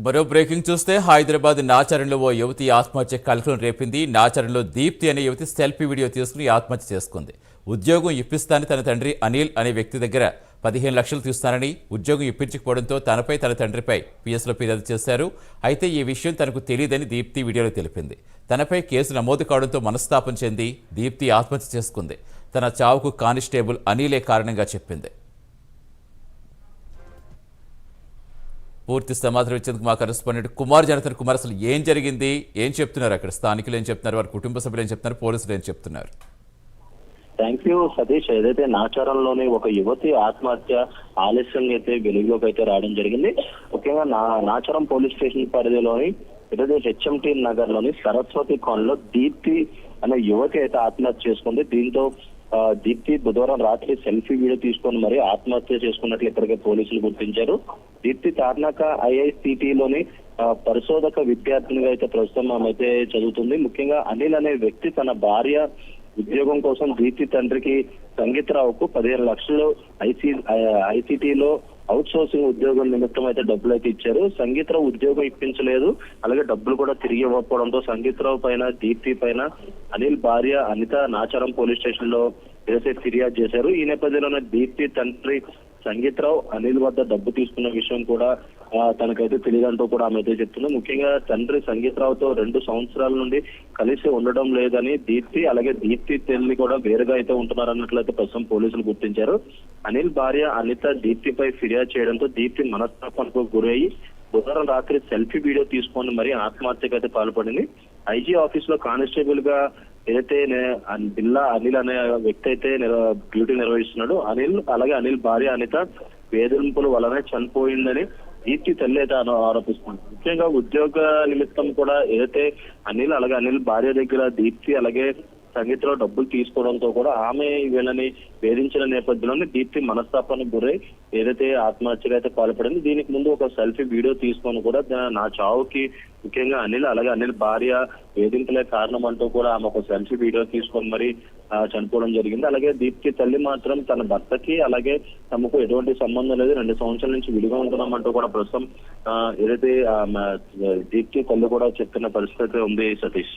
మరో బ్రేకింగ్ చూస్తే హైదరాబాద్ నాచారంలో ఓ యువతి ఆత్మహత్య కలకలం రేపింది. నాచారంలో దీప్తి అనే యువతి సెల్ఫీ వీడియో తీసుకుని ఆత్మహత్య చేసుకుంది. ఉద్యోగం ఇప్పిస్తానని తన తండ్రి అనిల్ అనే వ్యక్తి దగ్గర 15 లక్షలు తీస్తానని ఉద్యోగం ఇప్పించకపోవడంతో తనపై తన తండ్రిపై పిఎస్లో ఫిర్యాదు చేశారు. అయితే ఈ విషయం తనకు తెలియదని దీప్తి వీడియోలో తెలిపింది. తనపై కేసు నమోదు కావడంతో మనస్తాపం చెంది దీప్తి ఆత్మహత్య చేసుకుంది. తన చావుకు కానిస్టేబుల్ అనిలే కారణంగా చెప్పింది. పూర్తి సమాచారం ఇచ్చేందుకు మా కరెస్పాండెంట్ కుమార్ జనతన్. కుమార్, అసలు ఏం జరిగింది, ఏం చెప్తున్నారు అక్కడ? స్థానికులు ఏం చెప్తున్నారు, వారి కుటుంబ సభ్యులు ఏం చెప్తున్నారు, పోలీసులు ఏం చెప్తున్నారు? Thank you Satish. ఏదైతే నాచారంలోని ఒక యువతి ఆత్మహత్య ఆలస్యంగా అయితే వెలుగులోకి అయితే రావడం జరిగింది. ముఖ్యంగా నాచారం పోలీస్ స్టేషన్ పరిధిలోని ఏదైతే హెచ్ఎంటీ నగర్ లోని సరస్వతి కాలనీలో దీప్తి అనే యువతి అయితే ఆత్మహత్య చేసుకుంది. దీంతో దీప్తి బుధవారం రాత్రి సెల్ఫీ వీడియో తీసుకొని మరి ఆత్మహత్య చేసుకున్నట్లు ఇప్పటికే పోలీసులు గుర్తించారు. దీప్తి తార్నాక ఐఐసిటిలోని పరిశోధక విద్యార్థినిగా అయితే ప్రస్తుతం ఆమె అయితే చదువుతుంది. ముఖ్యంగా అనిల్ అనే వ్యక్తి తన భార్య ఉద్యోగం కోసం దీప్తి తండ్రికి సంగీతరావుకు 15 లక్షలు ఐసిటిలో అవుట్ సోర్సింగ్ ఉద్యోగం నిమిత్తం అయితే డబ్బులు అయితే ఇచ్చారు. సంగీతరావు ఉద్యోగం ఇప్పించలేదు, అలాగే డబ్బులు కూడా తిరిగి ఇవ్వకపోవడంతో సంగీతరావు పైన దీప్తి పైన అనిల్ భార్య అనిత నాచారం పోలీస్ స్టేషన్ లో ఏదైతే ఫిర్యాదు చేశారు. ఈ నేపథ్యంలోనే దీప్తి తండ్రి సంగీతరావు అనిల్ వద్ద డబ్బు తీసుకున్న విషయం కూడా తనకైతే తెలియదంటూ కూడా ఆమె అయితే చెప్తుంది. ముఖ్యంగా తండ్రి సంగీతరావుతో 2 సంవత్సరాల నుండి కలిసి ఉండడం లేదని దీప్తి, అలాగే దీప్తి తల్లి కూడా వేరుగా అయితే ఉంటున్నారన్నట్లయితే ప్రస్తుతం పోలీసులు గుర్తించారు. అనిల్ భార్య అనిత దీప్తిపై ఫిర్యాదు చేయడంతో దీప్తి మనస్తాపానికి గురయ్యి బుధవారం రాత్రి సెల్ఫీ వీడియో తీసుకొని మరి ఆత్మహత్యకు అయితే పాల్పడింది. ఐజీ ఆఫీస్ లో కానిస్టేబుల్ గా ఏదైతే బిల్లా అనిల్ అనే వ్యక్తి అయితే డ్యూటీ నిర్వహిస్తున్నాడు. అలాగే అనిల్ భార్య అనిత వేధింపుల వలనే చనిపోయిందని దీప్తి తల్లి అయితే ఆరోపిస్తుంది. ముఖ్యంగా ఉద్యోగ నిమిత్తం కూడా ఏదైతే అనిల్ అలాగే అనిల్ భార్య దగ్గర దీప్తి అలాగే సంగీతలో డబ్బులు తీసుకోవడంతో కూడా ఆమె వీళ్ళని వేధించిన నేపథ్యంలోనే దీప్తి మనస్తాపానికి గురై ఏదైతే ఆత్మహత్యగా అయితే పాల్పడింది. దీనికి ముందు ఒక సెల్ఫీ వీడియో తీసుకొని కూడా నా చావుకి ముఖ్యంగా అనిల్ అలాగే అనిల్ భార్య వేధింపులే కారణం అంటూ కూడా ఆమె ఒక సెల్ఫీ వీడియో తీసుకొని మరి చనిపోవడం జరిగింది. అలాగే దీప్తి తల్లి మాత్రం తన భర్తకి అలాగే తమకు ఎటువంటి సంబంధం లేదు, 2 సంవత్సరాల నుంచి విడిగా ఉంటున్నామంటూ కూడా ప్రస్తుతం ఏదైతే దీప్తి తల్లి కూడా చెప్తున్న పరిస్థితి ఉంది. Satish,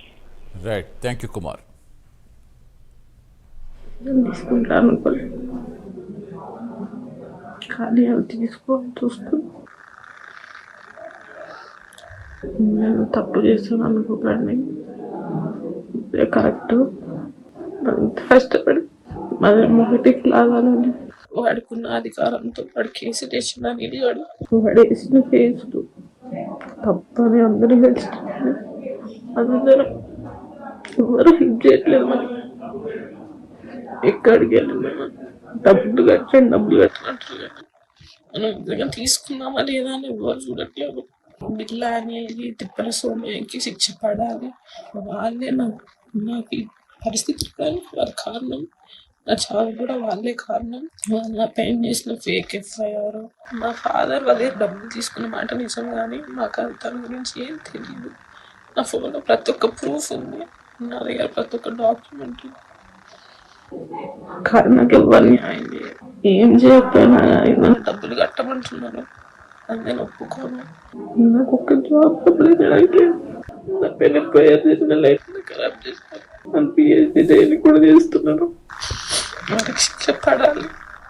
right, thank you Kumar. తీసుకుంటాను కానీ అవి తీసుకోని చూస్తాను. నేను తప్పు చేస్తాను అనుకోకండి, కరెక్ట్. కష్టపడి మన మొదటికి లాగాలని వాడుకున్న అధికారంతో వాడు కేసు తెచ్చిందని అడిగాడు. వాడు వేసిన కేసులు తప్పని అందరూ తెలుస్తుంది. అందరూ ఎవరు హిట్ చేయట్లేదు. మరి ఎక్కడికి వెళ్ళినా డబ్బులు కట్టినట్టు మనం నిజంగా తీసుకున్నామా లేదా అని ఎవరు చూడట్లేదు. బిల్లా అనేది తిప్పల సోమయ్యకి శిక్ష పడాలి. వాళ్ళే నాకు ఈ పరిస్థితి వారి కారణం, నా చావు కూడా వాళ్ళే కారణం. నా పైన చేసిన ఫేక్ ఎఫ్ఐఆర్, మా ఫాదర్ వాళ్ళే డబ్బులు తీసుకున్న మాట నిజం, కానీ మాకు దాని గురించి ఏం తెలియదు. నా ఫోన్లో ప్రతి ఒక్క ప్రూఫ్ ఉంది, నా దగ్గర ప్రతి ఒక్క డాక్యుమెంట్. నాకు ఎవరిని ఆయన ఏం చేయకపోయినా డబ్బులు కట్టమంటున్నారు, అది నేను ఒప్పుకోను. నాకు ఒక జాబ్ చేయడానికి నా పెళ్ళిపోయేది లైఫ్ ఖరాబ్ చేస్తారు. నన్ను పిహెచ్డి డైలీ కూడా చేస్తున్నారు. వారికి శిక్ష పడాలి.